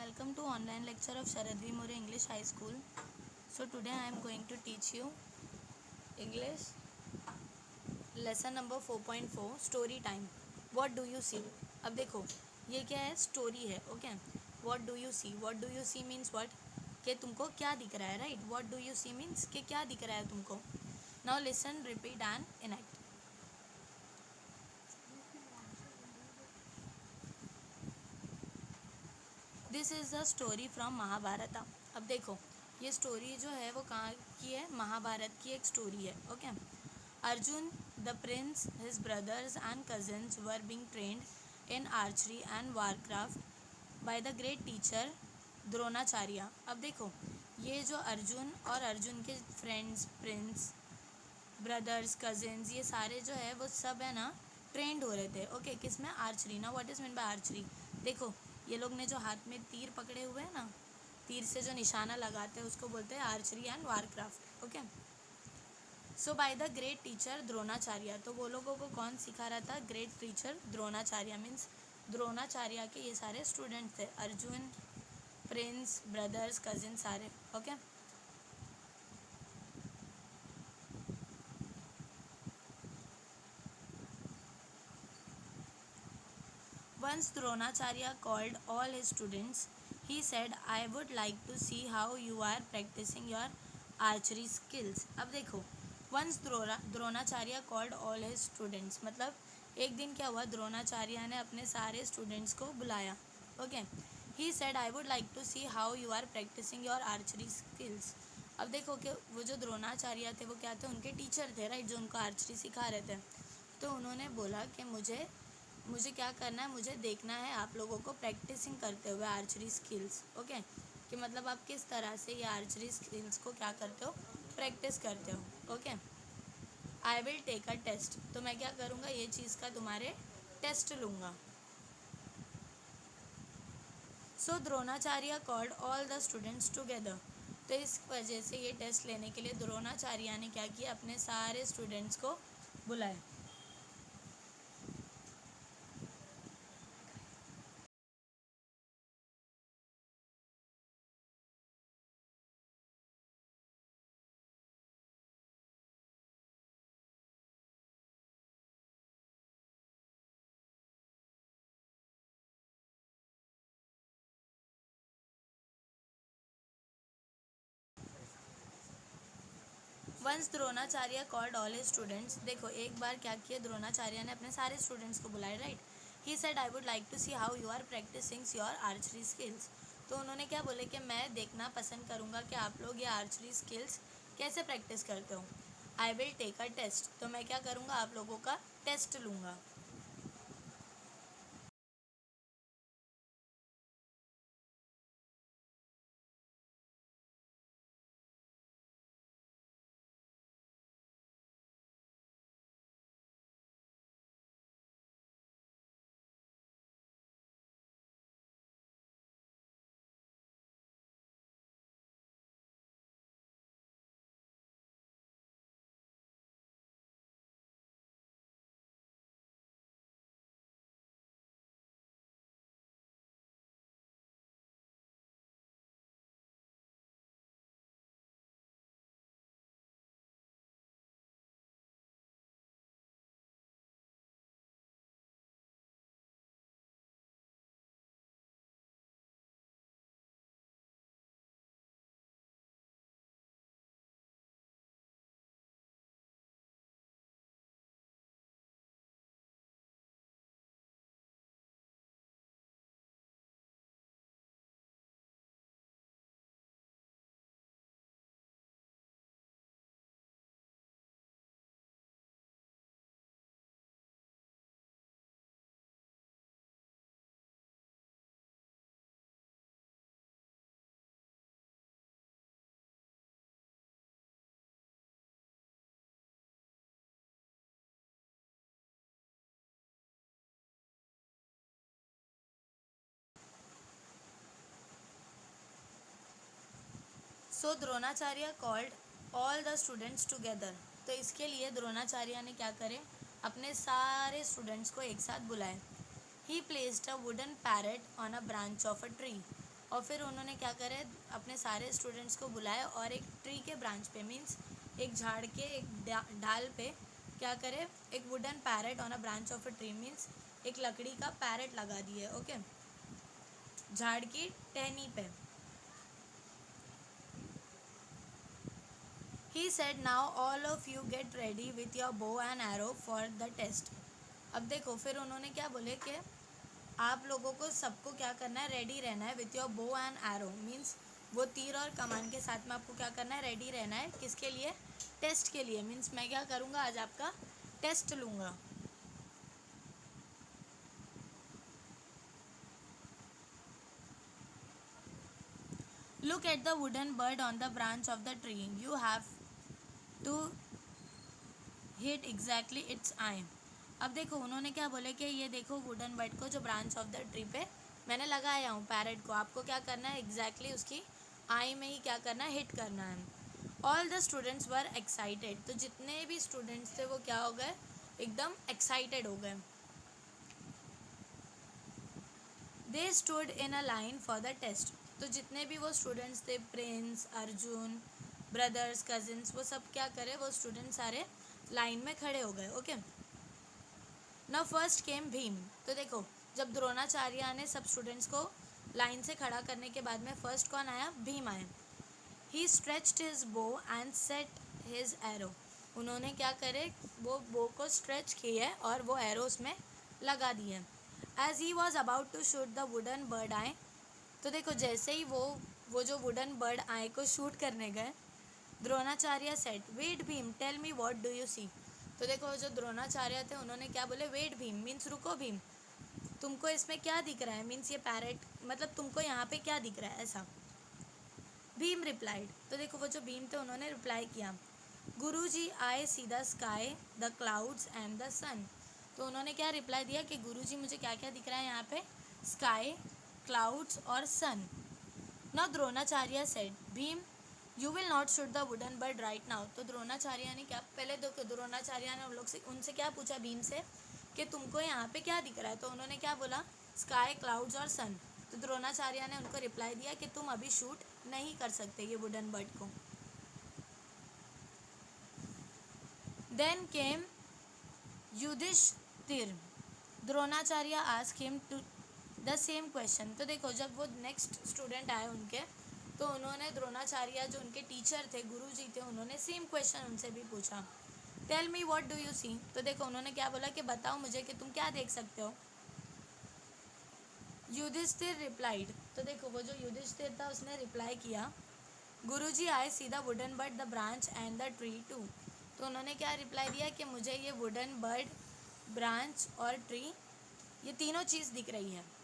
welcome to online lecture of Sharad V. More English High School. So today I am going to teach you English lesson number 4.4 story time. What do you see? अब देखो ये क्या है, story है. Okay, what do you see? What do you see means what? कि तुमको क्या दिख रहा है, right? What do you see means कि क्या दिख रहा है तुमको. Now listen, repeat and enact. This is the story from Mahabharata. अब देखो ये स्टोरी जो है वो कहाँ की है, महाभारत की एक स्टोरी है. Okay, Arjun the Prince, his brothers and cousins were being trend in archery and Warcraft by the great teacher Dronacharya. अब देखो ये जो अर्जुन और अर्जुन के फ्रेंड्स, प्रिंस, ब्रदर्स, कजिन्स, ये सारे जो है वो सब है ना ट्रेंड हो रहे थे. ओके, किस में? आर्चरी. ना what is mean by archery? देखो ये लोग ने जो हाथ में तीर पकड़े हुए हैं ना, तीर से जो निशाना लगाते हैं उसको बोलते हैं archery and Warcraft. Okay, so by the great teacher Dronacharya. तो वो लोगों को कौन सिखा रहा था? Great teacher Dronacharya. Means Dronacharya के ये सारे स्टूडेंट थे, अर्जुन, प्रिंस, ब्रदर्स, कजिन सारे. Okay, once Dronacharya called all his students. He said, I would like to see how you are practicing your archery skills. अब देखो once Dronacharya called all his students, मतलब एक दिन क्या हुआ, द्रोणाचार्य ने अपने सारे स्टूडेंट्स को बुलाया. Okay, he said, I would like to see how you are practicing your archery skills. अब देखो कि वो जो द्रोणाचार्य थे वो क्या थे, उनके टीचर थे, राइट, जो उनको आर्चरी सिखा रहे थे. तो उन्होंने बोला कि मुझे क्या करना है, मुझे देखना है आप लोगों को प्रैक्टिसिंग करते हुए आर्चरी स्किल्स. ओके, कि मतलब आप किस तरह से ये आर्चरी स्किल्स को क्या करते हो, प्रैक्टिस करते हो. Okay, I will take a test. तो मैं क्या करूँगा, ये चीज़ का तुम्हारे टेस्ट लूँगा. So Dronacharya called all the students together. तो इस वजह से ये टेस्ट लेने के लिए द्रोणाचार्य ने क्या किया, अपने सारे स्टूडेंट्स को बुलाए. Once Dronacharya called all his students. देखो एक बार क्या किया, द्रोणाचार्य ने अपने सारे स्टूडेंट्स को बुलाया, right. He said, I would like to see how you are practising your archery skills. तो उन्होंने क्या बोले कि मैं देखना पसंद करूँगा कि आप लोग ये आर्चरी स्किल्स कैसे प्रैक्टिस करते हो. I will take a test. तो मैं क्या करूँगा, आप लोगों का टेस्ट लूँगा. So Dronacharya called all the students together. तो इसके लिए द्रोणाचार्य ने क्या करे, अपने सारे स्टूडेंट्स को एक साथ बुलाए. ही placed a wooden parrot on a branch of a tree. और फिर उन्होंने क्या करे, अपने सारे स्टूडेंट्स को बुलाए और एक ट्री के ब्रांच पे, मीन्स एक झाड़ के एक ढाल पे क्या करे, एक wooden parrot on a branch of a tree, means एक लकड़ी का पैरेट लगा दिए, ओके, झाड़ की टहनी पे। He said, now all of you get ready with your bow and arrow for the test. अब देखो फिर उन्होंने क्या बोले कि आप लोगों को सबको क्या करना है, रेडी रहना है with your bow and arrow, means वो तीर और कमान के साथ में आपको क्या करना है, रेडी रहना है। किसके लिए, टेस्ट के लिए, मीन्स मैं क्या करूँगा, आज आपका टेस्ट लूँगा। Look at the wooden bird on the branch of the tree, you have to hit exactly its eye. अब देखो उन्होंने क्या बोले कि ये देखो वुडन बर्ड को जो ब्रांच ऑफ द ट्री पे मैंने लगाया हूँ पैरेट को, आपको क्या करना है, एग्जैक्टली उसकी आई में ही क्या करना है, हिट करना है। All the students were excited, तो जितने भी स्टूडेंट्स थे वो क्या हो गए, एकदम एक्साइटेड हो गए। They stood in a line for the test, तो जितने भी वो स्टूडेंट्स थे, प्रिंस, अर्जुन, ब्रदर्स, कजिन्स, वो सब क्या करे, वो स्टूडेंट सारे लाइन में खड़े हो गए, okay. Now first came Bhim, तो देखो जब द्रोणाचार्य ने सब स्टूडेंट्स को लाइन से खड़ा करने के बाद में फर्स्ट कौन आया, भीम आए। He stretched his bow and set his arrow, उन्होंने क्या करे, वो बो को स्ट्रेच किए और वो एरो उसमें लगा दिए। As he was about to shoot the wooden bird आए, तो देखो जैसे ही वो जो वुडन बर्ड आए को शूट करने गए, Dronacharya said, wait Bhim tell me what do you see, तो देखो जो द्रोणाचार्य थे उन्होंने क्या बोले, वेट भीम मीन्स रुको भीम, तुमको इसमें क्या दिख रहा है, मीन्स ये पैरेट, मतलब तुमको यहाँ पे क्या दिख रहा है, ऐसा। भीम रिप्लाइड, तो देखो वो जो भीम थे उन्होंने रिप्लाई किया, guruji I see the sky the clouds and the sun, तो उन्होंने क्या रिप्लाई दिया कि गुरुजी मुझे क्या क्या दिख रहा है यहाँ पे, स्काई, क्लाउड्स और sun. Now Dronacharya said, Bhim you will not shoot the wooden bird right now, तो द्रोणाचार्य ने क्या, पहले देखो द्रोणाचार्य ने उन लोग से, उनसे क्या पूछा भीम से कि तुमको यहाँ पे क्या दिख रहा है, तो उन्होंने क्या बोला, स्काई, क्लाउड्स और सन, तो द्रोणाचार्य ने उनको रिप्लाई दिया कि तुम अभी शूट नहीं कर सकते ये वुडन बर्ड को। Then came Yudhishthir, Dronacharya asked him to the same question, तो देखो जब वो नेक्स्ट स्टूडेंट आए उनके, तो उन्होंने द्रोणाचार्य जो उनके टीचर थे, गुरु जी थे, उन्होंने सेम क्वेश्चन उनसे भी पूछा, tell me what do you see, तो देखो उन्होंने क्या बोला कि बताओ मुझे कि तुम क्या देख सकते हो। युधिष्ठिर रिप्लाइड, तो देखो वो जो युधिष्ठिर था उसने रिप्लाई किया, guruji I see the wooden bird the branch and the tree too, तो उन्होंने क्या रिप्लाई दिया कि मुझे ये वुडन बर्ड, ब्रांच और ट्री, ये तीनों चीज़ दिख रही है।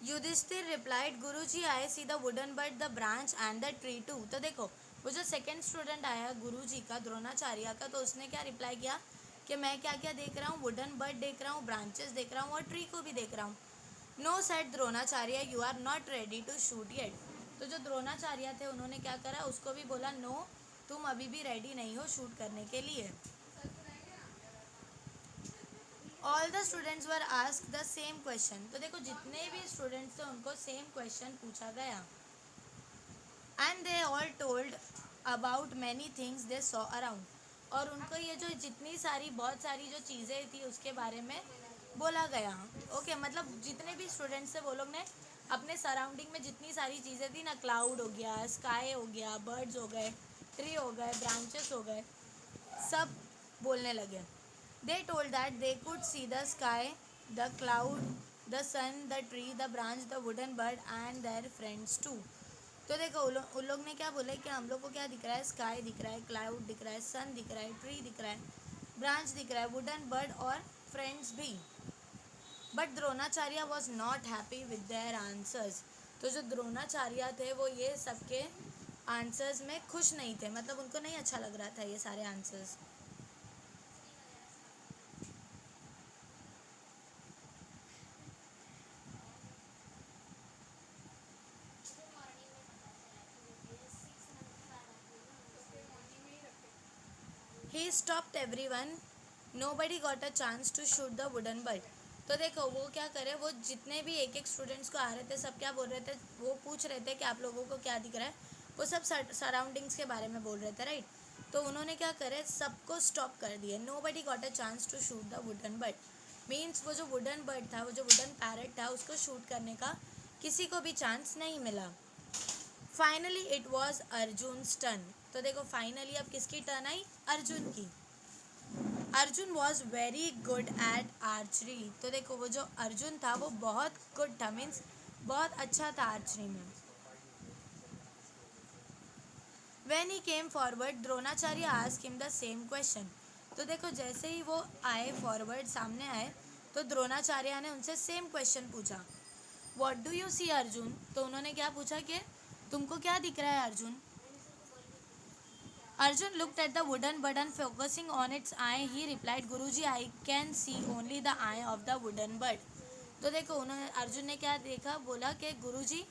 Yudhishthir replied guruji I see the wooden but the branch and the tree too. तो देखो वो जो सेकंड स्टूडेंट आया गुरुजी का, द्रोणाचार्य का, तो उसने क्या रिप्लाई किया कि मैं क्या क्या देख रहा हूँ, वुडन बट देख रहा हूँ, ब्रांचेस देख रहा हूँ और ट्री को भी देख रहा हूँ। No said Dronacharya you are not ready to shoot yet. तो जो द्रोणाचार्य थे उन्होंने क्या करा, उसको भी बोला नो, तुम अभी भी रेडी नहीं हो शूट करने के लिए। All the students were ask the same question. तो देखो जितने भी स्टूडेंट्स थे उनको सेम क्वेश्चन पूछा गया। And they all told about many things they saw around. और उनको ये जो जितनी सारी बहुत सारी जो चीज़ें थी उसके बारे में बोला गया। ओके मतलब जितने भी स्टूडेंट्स थे वो लोग ने अपने सराउंडिंग में जितनी सारी चीज़ें थी ना, क्लाउड हो गया, स्काई हो गया, बर्ड्स हो गए, ट्री हो गए, ब्रांचेस हो गए, सब बोलने लगे। They told that they could see the sky, the cloud, the sun, the tree, the branch, the wooden bird and their friends too. तो देखो उन लोग ने क्या बोला कि हम लोग को क्या दिख रहा है, स्काई दिख रहा है, क्लाउड दिख रहा है, सन दिख रहा है, ट्री दिख रहा है, ब्रांच दिख रहा है, वुडन बर्ड और फ्रेंड्स भी। But Dronacharya was not happy with their answers. तो जो द्रोणाचार्य थे वो ये सबके आंसर्स में खुश नहीं थे, मतलब उनको नहीं अच्छा लग रहा था ये सारे answers. He stopped everyone, nobody got a chance to shoot the wooden bird. तो देखो वो क्या करे, वो जितने भी एक एक स्टूडेंट्स को आ रहे थे सब क्या बोल रहे थे, वो पूछ रहे थे कि आप लोगों को क्या दिख रहा है, वो सब सराउंडिंग्स के बारे में बोल रहे थे, राइट। तो उन्होंने क्या करे, सबको स्टॉप कर दिए। Nobody got a chance to shoot the wooden bird means वो जो वुडन बर्ड था, वो जो वुडन पैरट था, उसको शूट करने का किसी को भी चांस नहीं मिला। Finally it was Arjun turn. तो देखो फाइनली अब किसकी टर्न आई, अर्जुन की। Arjun was very good at archery. तो देखो वो जो अर्जुन था वो बहुत गुड था, मीन्स बहुत अच्छा था आर्चरी में। When he came forward Dronacharya asked him the same question. तो देखो जैसे ही वो आए फॉरवर्ड, सामने आए, तो द्रोणाचार्य ने उनसे सेम क्वेश्चन पूछा, व्हाट डू यू सी अर्जुन। तो उन्होंने क्या पूछा कि तुमको क्या दिख रहा है Arjun. Arjun looked at the wooden bird and focusing on its eye, he replied, Guruji, I can see only the eye of the wooden bird. तो देखो उन्होंने अर्जुन ने क्या देखा, बोला कि गुरुजी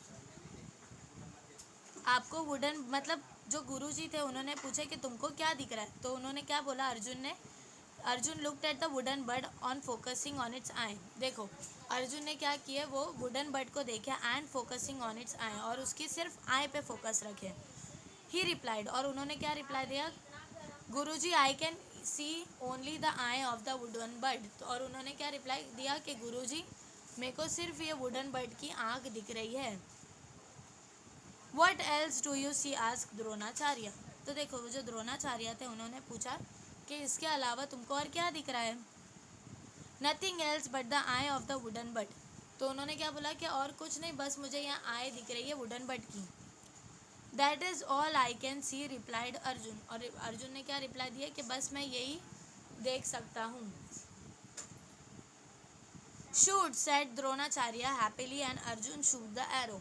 आपको वुडन, मतलब जो गुरुजी थे उन्होंने पूछा कि तुमको क्या दिख रहा है। तो उन्होंने क्या बोला अर्जुन ने, Arjun looked at the wooden bird on focusing on it's I. देखो अर्जुन ने क्या किया, वो वुडन बर्ड को देखा and focusing on it's I, और उसकी सिर्फ आई पे फोकस रखे। ही रिप्लाइड, और उन्होंने क्या रिप्लाई दिया, guruji I can see only the eye of the wooden bird. और उन्होंने क्या रिप्लाई दिया कि गुरुजी मेरे को सिर्फ ये वुडन बर्ड की आँख दिख रही है। What else do you see ask Dronacharya. तो देखो वो जो द्रोणाचार्य थे उन्होंने पूछा कि इसके अलावा तुमको और क्या दिख रहा है। Nothing else but the eye of the wooden bird. तो उन्होंने क्या बोला कि और कुछ नहीं, बस मुझे यहाँ आई दिख रही है वुडन बर्ड की। That is all I can C replied Arjun. और अर्जुन ने क्या रिप्लाई दिया कि बस मैं यही देख सकता हूँ। Shoot said Dronacharya happily and Arjun shoot the arrow.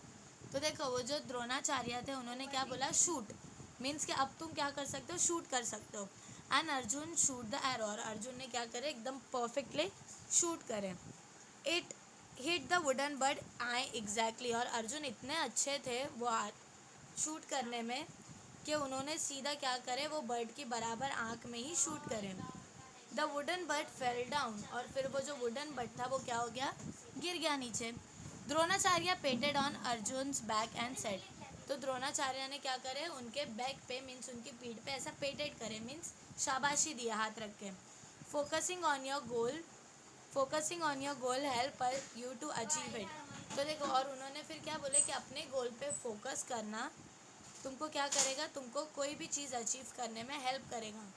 तो देखो वो जो द्रोणाचार्य थे उन्होंने क्या बोला, शूट मीन्स कि अब तुम क्या कर सकते हो, शूट कर सकते हो। And Arjun shoot the arrow, और अर्जुन ने क्या करे, एकदम परफेक्टली शूट करे। It hit the wooden bird I exactly. और अर्जुन इतने अच्छे थे वो शूट करने में कि उन्होंने सीधा क्या करे, वो बर्ड की बराबर आँख में ही शूट करे। The wooden bird fell down, और फिर वो जो वुडन बर्ड था वो क्या हो गया, गिर गया नीचे। Dronacharya patted on Arjun back and said. तो द्रोणाचार्य ने क्या करे, उनके बैक पे मीन्स उनकी पीठ पे ऐसा पेटेड करे, मीन्स शाबाशी दिया हाथ रख के। Focusing on your goal, focusing on your goal help you to achieve it. तो देखो और उन्होंने फिर क्या बोले कि अपने गोल पे फोकस करना तुमको क्या करेगा, तुमको कोई भी चीज़ अचीव करने में हेल्प करेगा।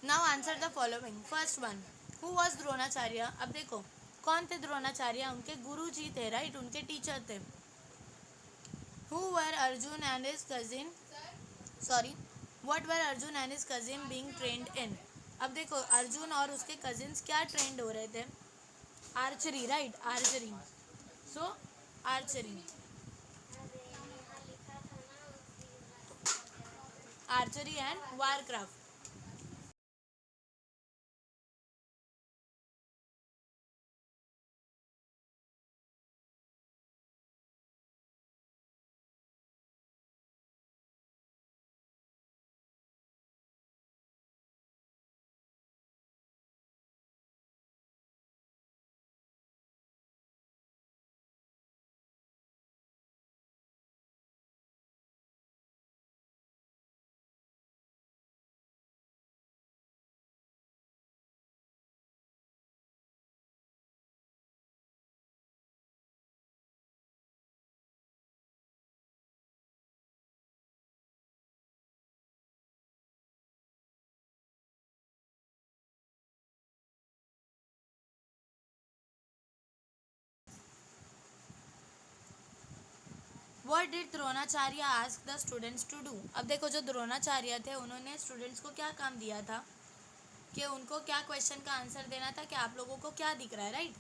Now answer the following. First one. Who was Dronacharya? अब देखो कौन थे द्रोणाचार्य? उनके गुरु जी थे, राइट, उनके टीचर थे. Who were Arjun and his cousin, sorry, what were Arjun and his cousin being trained in? अब देखो अर्जुन और उसके कजिन्स क्या ट्रेंड हो रहे थे? Archery, right, archery. So archery, archery and Warcraft. What did Dronacharya ask the students to do? अब देखो जो द्रोणाचार्य थे उन्होंने स्टूडेंट्स को क्या काम दिया था कि उनको क्या क्वेश्चन का आंसर देना था कि आप लोगों को क्या दिख रहा है, राइट,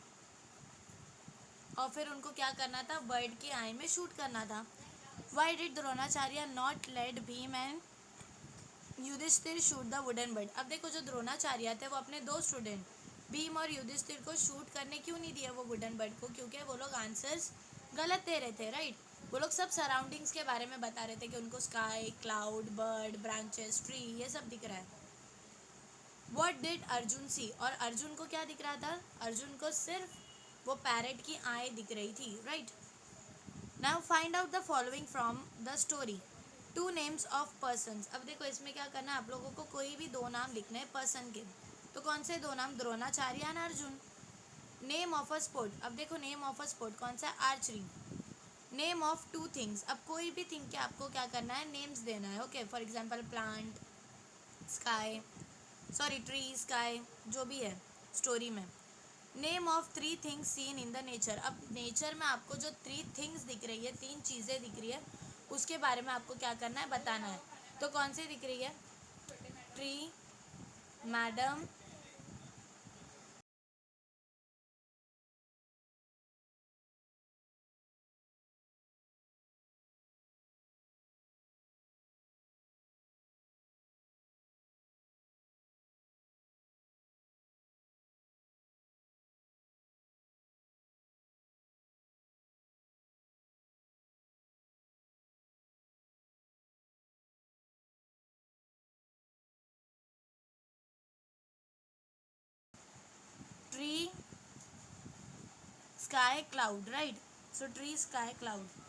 और फिर उनको क्या करना था? बर्ड की आई में शूट करना था. Why did Dronacharya not let Bhim and Yudhishthir shoot the wooden bird? अब देखो जो द्रोणाचार्य थे वो अपने दो स्टूडेंट भीम और युधिष्ठिर को शूट करने क्यों नहीं दिया वो वुडन बर्ड को? क्योंकि वो लोग आंसर्स गलत दे रहे थे, राइट. वो लोग सब सराउंडिंग्स के बारे में बता रहे थे कि उनको sky, cloud, bird, branches, tree, ये सब दिख रहा है. व्हाट डिड अर्जुन सी? और अर्जुन को क्या दिख रहा था? अर्जुन को सिर्फ वो पैरेट की आय दिख रही थी, right. Now find out the following from the story. Two names of persons. अब देखो इसमें क्या करना है आप लोगों को? कोई भी दो नाम लिखने हैं पर्सन के. तो कौन से दो नाम? Dronacharya and Arjun. Name of a sport. अब देखो नेम ऑफ अ स्पोर्ट कौन सा है? Archery. Name of two things. अब कोई भी थिंग के आपको क्या करना है? नेम्स देना है. Okay, for example plant, sky, sorry tree, sky, जो भी है स्टोरी में. Name of three things seen in the nature. अब नेचर में आपको जो थ्री थिंग्स दिख रही है, तीन चीज़ें दिख रही है, उसके बारे में आपको क्या करना है? बताना है. तो कौन सी दिख रही है? Tree, madam, tree, sky, cloud, right. सो ट्री, स्काई, क्लाउड.